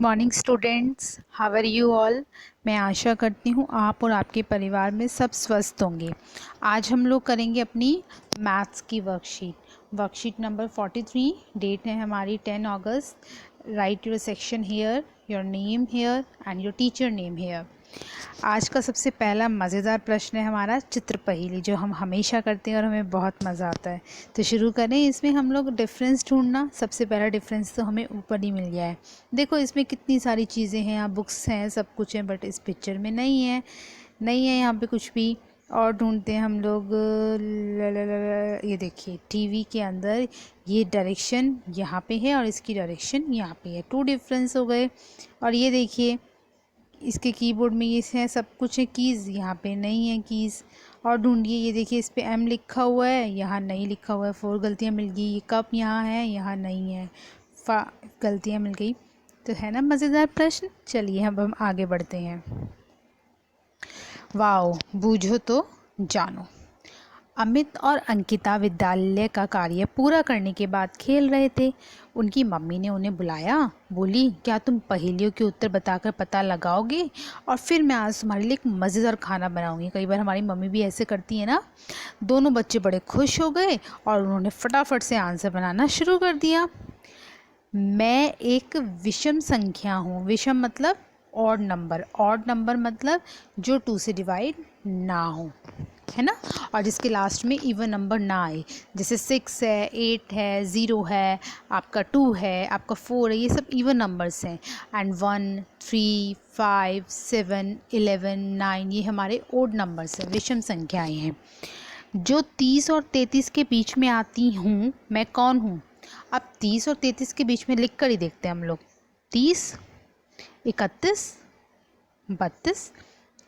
Morning students, how are you all. मैं आशा करती हूँ आप और आपके परिवार में सब स्वस्थ होंगे। आज हम लोग करेंगे अपनी मैथ्स की वर्कशीट नंबर 43। डेट है हमारी 10 अगस्त। Write your section here, your name here and your teacher name here. आज का सबसे पहला मज़ेदार प्रश्न है हमारा चित्र पहेली, जो हम हमेशा करते हैं और हमें बहुत मज़ा आता है। तो शुरू करें। इसमें हम लोग डिफरेंस ढूंढना। सबसे पहला डिफरेंस तो हमें ऊपर ही मिल गया है। देखो इसमें कितनी सारी चीज़ें हैं, यहाँ बुक्स हैं, सब कुछ है, बट इस पिक्चर में नहीं है यहाँ पे कुछ भी। और ढूंढते हैं हम लोग। ये देखिए टीवी के अंदर ये डायरेक्शन यहाँ पे है और इसकी डायरेक्शन यहाँ पे है। 2 डिफरेंस हो गए। और ये देखिए इसके कीबोर्ड में ये है, सब कुछ है, कीज़ यहाँ पे नहीं है कीज़। और ढूंढिए, ये देखिए इस पे एम लिखा हुआ है, यहाँ नहीं लिखा हुआ है। 4 गलतियाँ मिल गई। ये कप यहाँ है, यहाँ नहीं है। 5 गलतियाँ मिल गई। तो है ना मज़ेदार प्रश्न। चलिए अब हम आगे बढ़ते हैं। वाओ, बूझो तो जानो। अमित और अंकिता विद्यालय का कार्य पूरा करने के बाद खेल रहे थे। उनकी मम्मी ने उन्हें बुलाया। बोली, क्या तुम पहेलियों के उत्तर बताकर पता लगाओगे, और फिर मैं आज तुम्हारे लिए एक मज़ेदार खाना बनाऊंगी। कई बार हमारी मम्मी भी ऐसे करती है ना। दोनों बच्चे बड़े खुश हो गए और उन्होंने फटाफट से आंसर बनाना शुरू कर दिया। मैं एक विषम संख्या हूँ। विषम मतलब ऑड नंबर। ऑड नंबर मतलब जो 2 से डिवाइड ना हो, है ना, और जिसके लास्ट में इवन नंबर ना आए। जैसे 6 है, 8 है, 0 है, आपका 2 है, आपका 4 है, ये सब इवन नंबर्स हैं। एंड 1, 3, 5, 7, 11, 9 ये हमारे ओड नंबर्स हैं, विषम संख्याएं हैं। जो 30 और 33 के बीच में आती हूँ, मैं कौन हूँ। अब 30 और 33 के बीच में लिख कर ही देखते हैं हम लोग। 30, 31, 32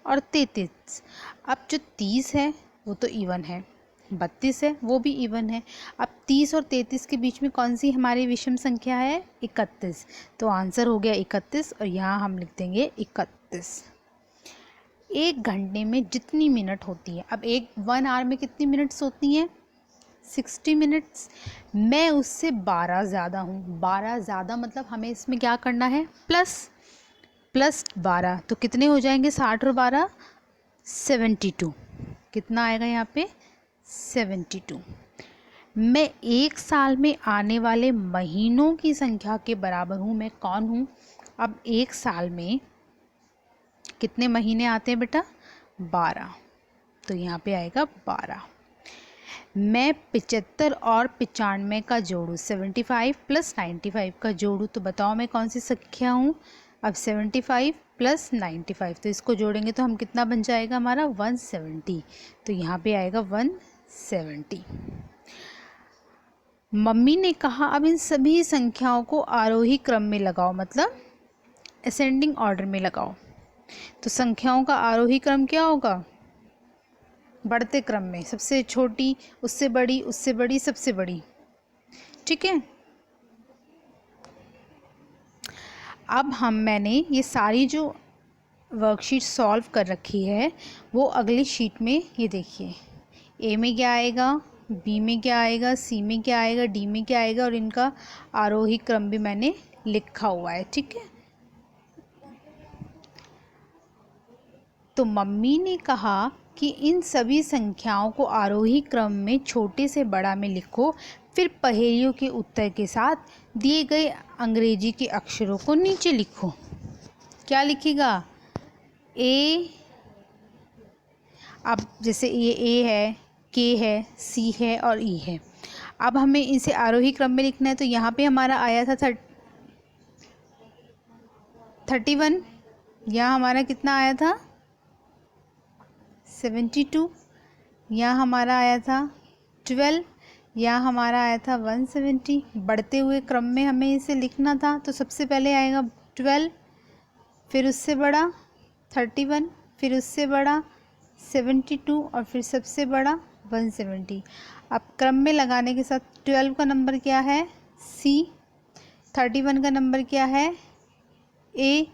और 33। अब जो 30 है वो तो इवन है, 32 है वो भी इवन है। अब 30 और 33 के बीच में कौन सी हमारी विषम संख्या है, 31। तो आंसर हो गया 31, और यहाँ हम लिख देंगे 31। एक घंटे में जितनी मिनट होती है, अब 1 आवर में कितनी मिनट्स होती हैं, 60 मिनट्स। मैं उससे 12 ज़्यादा हूँ। 12 ज़्यादा मतलब हमें इसमें क्या करना है, प्लस 12। तो कितने हो जाएंगे, 60 और 12 72। कितना आएगा यहाँ पे, 72। मैं एक साल में आने वाले महीनों की संख्या के बराबर हूँ। मैं कौन हूँ। अब एक साल में कितने महीने आते हैं बेटा, 12। तो यहाँ पे आएगा 12। मैं 75 और 95 का जोड़ू, 75 प्लस 95 का जोड़ू। तो बताओ मैं कौन सी संख्या हूँ। अब 75 प्लस 95, तो इसको जोड़ेंगे तो हम कितना बन जाएगा हमारा, 170। तो यहाँ पे आएगा 170। मम्मी ने कहा, अब इन सभी संख्याओं को आरोही क्रम में लगाओ, मतलब असेंडिंग ऑर्डर में लगाओ। तो संख्याओं का आरोही क्रम क्या होगा, बढ़ते क्रम में, सबसे छोटी उससे बड़ी, उससे बड़ी सबसे बड़ी। ठीक है। अब मैंने ये सारी जो वर्कशीट सॉल्व कर रखी है, वो अगली शीट में, ये देखिए ए में क्या आएगा, बी में क्या आएगा, सी में क्या आएगा, डी में क्या आएगा, और इनका आरोही क्रम भी मैंने लिखा हुआ है। ठीक है। तो मम्मी ने कहा कि इन सभी संख्याओं को आरोही क्रम में छोटे से बड़ा में लिखो, फिर पहेलियों के उत्तर के साथ दिए गए अंग्रेजी के अक्षरों को नीचे लिखो। क्या लिखेगा, ए। अब जैसे ये ए है, के है, सी है और ई है। अब हमें इसे आरोही क्रम में लिखना है। तो यहाँ पे हमारा आया था 31। यहाँ हमारा कितना आया था, 72। यहाँ हमारा आया था 12। यहाँ हमारा आया था 170। बढ़ते हुए क्रम में हमें इसे लिखना था। तो सबसे पहले आएगा 12, फिर उससे बड़ा 31, फिर उससे बड़ा 72, और फिर सबसे बड़ा 170। अब क्रम में लगाने के साथ 12 का नंबर क्या है, सी। 31 का नंबर क्या है, ए।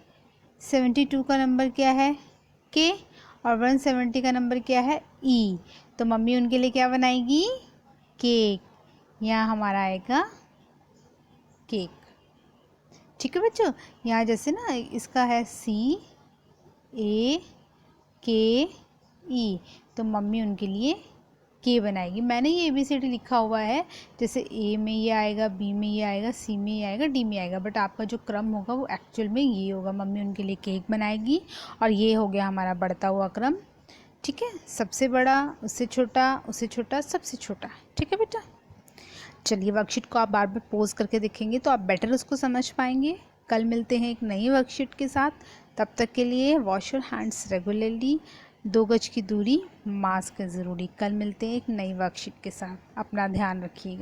72 का नंबर क्या है, के। और 170 का नंबर क्या है, ई। तो मम्मी उनके लिए क्या बनाएगी, केक। यहाँ हमारा आएगा केक। ठीक है बच्चों, यहाँ जैसे ना इसका है CAKE, तो मम्मी उनके लिए के बनाएगी। मैंने ये ABCD लिखा हुआ है, जैसे ए में ये आएगा, बी में ये आएगा, सी में ये आएगा, डी में आएगा, बट आपका जो क्रम होगा वो एक्चुअल में ये होगा। मम्मी उनके लिए केक बनाएगी और ये हो गया हमारा बढ़ता हुआ क्रम। ठीक है, सबसे बड़ा, उससे छोटा, उससे छोटा, सबसे छोटा। ठीक है बेटा, चलिए वर्कशीट को आप बार बार पोज करके देखेंगे तो आप बेटर उसको समझ पाएंगे। कल मिलते हैं एक नई वर्कशीट के साथ, तब तक के लिए वॉश योर हैंड्स रेगुलरली, 2 गज की दूरी, मास्क ज़रूरी। कल मिलते हैं एक नई वर्कशीट के साथ, अपना ध्यान रखिएगा।